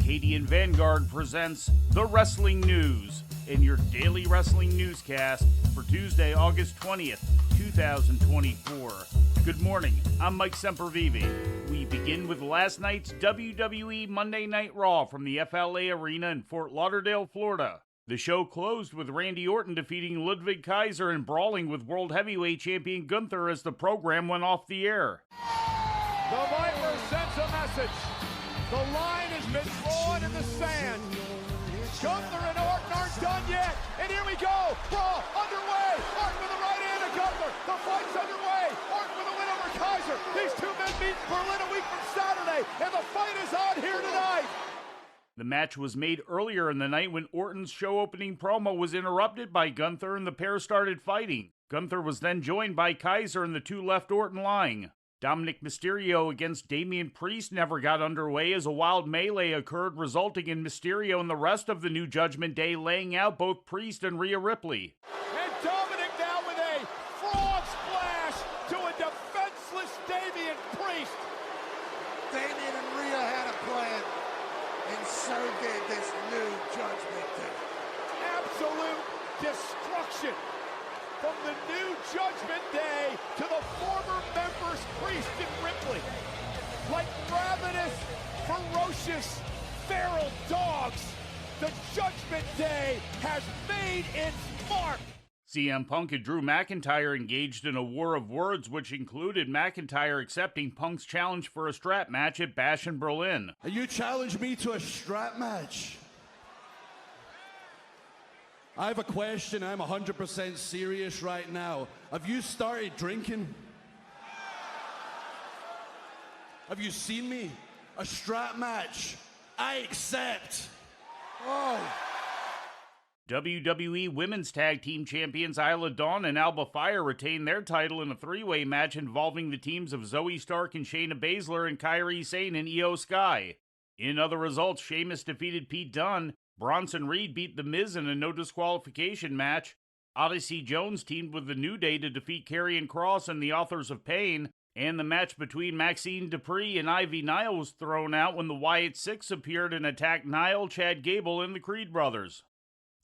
Arcadian Vanguard presents The Wrestling News in your daily wrestling newscast for Tuesday, August 20th, 2024. Good morning, I'm Mike Sempervive. We begin with last night's WWE Monday Night Raw from the FLA Arena in Fort Lauderdale, Florida. The show closed with Randy Orton defeating Ludwig Kaiser and brawling with World Heavyweight Champion Gunther as the program went off the air. The Viper sends a message. The line has been drawn in the sand. Gunther and Orton aren't done yet. And here we go. Raw underway. Orton with a right hand to Gunther. The fight's underway. Orton with a win over Kaiser. These two men meet in Berlin a week from Saturday. And the fight is on here tonight. The match was made earlier in the night when Orton's show opening promo was interrupted by Gunther and the pair started fighting. Gunther was then joined by Kaiser and the two left Orton lying. Dominic Mysterio against Damian Priest never got underway as a wild melee occurred, resulting in Mysterio and the rest of the New Judgment Day laying out both Priest and Rhea Ripley. And Dominic now with a frog splash to a defenseless Damian Priest. Damian and Rhea had a plan, and so did this New Judgment Day. Absolute destruction. From the New Judgment Day to the former members Priest and Ripley. Like ravenous, ferocious, feral dogs, the Judgment Day has made its mark. CM Punk and Drew McIntyre engaged in a war of words, which included McIntyre accepting Punk's challenge for a strap match at Bash in Berlin. You challenged me to a strap match. I have a question. I'm 100% serious right now. Have you started drinking? Have you seen me? A strap match. I accept. Oh. WWE Women's Tag Team Champions Isla Dawn and Alba Fire retained their title in a three-way match involving the teams of Zoe Stark and Shayna Baszler and Kairi Sane and Io Sky. In other results, Sheamus defeated Pete Dunne. Bronson Reed beat The Miz in a no disqualification match. Odyssey Jones teamed with The New Day to defeat Karrion Kross and the Authors of Pain. And the match between Maxine Dupree and Ivy Nile was thrown out when the Wyatt Six appeared and attacked Nile, Chad Gable, and the Creed brothers.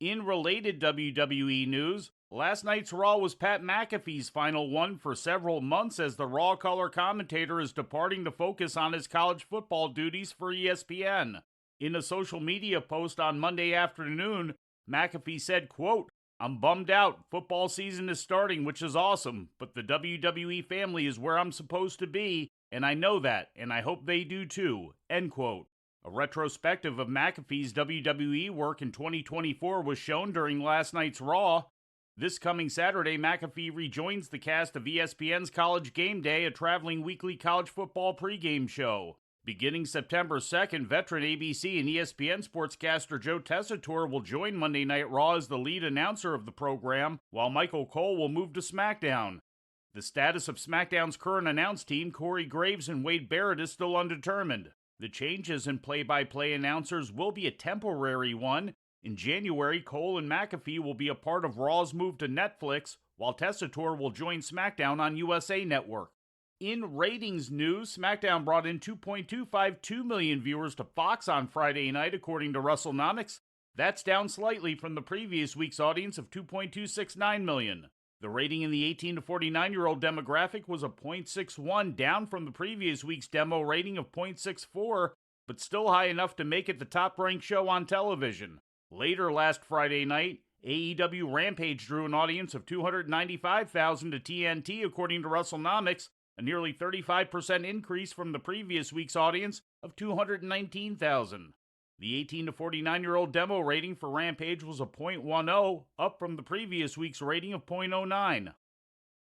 In related WWE news, last night's Raw was Pat McAfee's final one for several months as the Raw color commentator is departing to focus on his college football duties for ESPN. In a social media post on Monday afternoon, McAfee said, quote, "I'm bummed out. Football season is starting, which is awesome, but the WWE family is where I'm supposed to be, and I know that, and I hope they do too," end quote. A retrospective of McAfee's WWE work in 2024 was shown during last night's Raw. This coming Saturday, McAfee rejoins the cast of ESPN's College Game Day, a traveling weekly college football pregame show. Beginning September 2nd, veteran ABC and ESPN sportscaster Joe Tessitore will join Monday Night Raw as the lead announcer of the program, while Michael Cole will move to SmackDown. The status of SmackDown's current announce team, Corey Graves and Wade Barrett, is still undetermined. The changes in play-by-play announcers will be a temporary one. In January, Cole and McAfee will be a part of Raw's move to Netflix, while Tessitore will join SmackDown on USA Network. In ratings news, SmackDown brought in 2.252 million viewers to Fox on Friday night, according to WrestleNomics. That's down slightly from the previous week's audience of 2.269 million. The rating in the 18 to 49-year-old demographic was a 0.61, down from the previous week's demo rating of 0.64, but still high enough to make it the top-ranked show on television. Later last Friday night, AEW Rampage drew an audience of 295,000 to TNT, according to WrestleNomics, a nearly 35% increase from the previous week's audience of 219,000. The 18 to 49-year-old demo rating for Rampage was a 0.10, up from the previous week's rating of 0.09.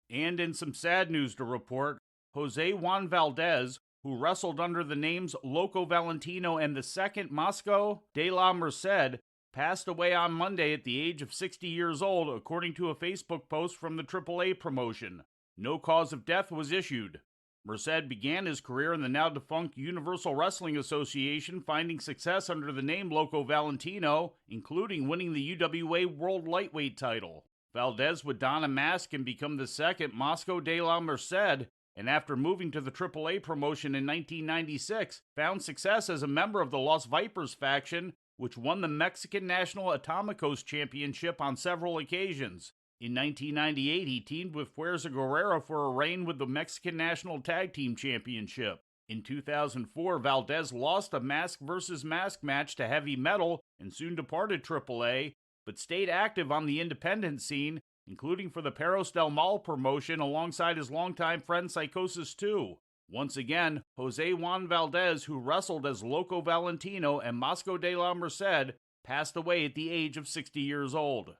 And in some sad news to report, Jose Juan Valdez, who wrestled under the names Loco Valentino and the Second Mosco de la Merced, passed away on Monday at the age of 60 years old, according to a Facebook post from the AAA promotion. No cause of death was issued. Merced began his career in the now-defunct Universal Wrestling Association, finding success under the name Loco Valentino, including winning the UWA World Lightweight title. Valdez would don a mask and become the Second Mosco de la Merced, and after moving to the AAA promotion in 1996, found success as a member of the Los Vipers faction, which won the Mexican National Atomicos Championship on several occasions. In 1998, he teamed with Fuerza Guerrera for a reign with the Mexican National Tag Team Championship. In 2004, Valdez lost a mask versus mask match to Heavy Metal and soon departed AAA, but stayed active on the independent scene, including for the Perros del Mal promotion alongside his longtime friend Psychosis 2. Once again, Jose Juan Valdez, who wrestled as Loco Valentino and Mosco de la Merced, passed away at the age of 60 years old.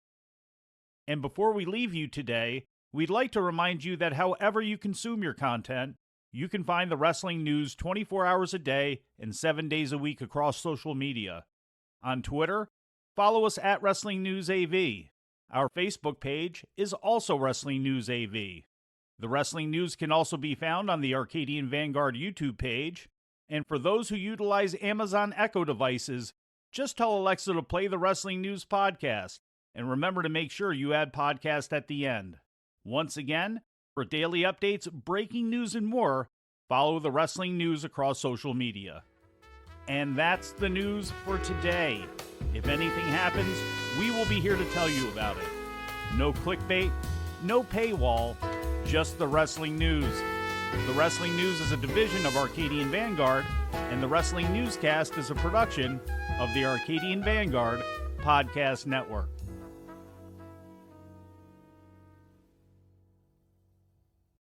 And before we leave you today, we'd like to remind you that however you consume your content, you can find the wrestling news 24 hours a day and 7 days a week across social media. On Twitter, follow us at Wrestling News AV. Our Facebook page is also Wrestling News AV. The Wrestling News can also be found on the Arcadian Vanguard YouTube page. And for those who utilize Amazon Echo devices, just tell Alexa to play the Wrestling News podcast. And remember to make sure you add podcast at the end. Once again, for daily updates, breaking news, and more, follow the Wrestling News across social media. And that's the news for today. If anything happens, we will be here to tell you about it. No clickbait, no paywall, just the Wrestling News. The Wrestling News is a division of Arcadian Vanguard, and the Wrestling Newscast is a production of the Arcadian Vanguard Podcast Network.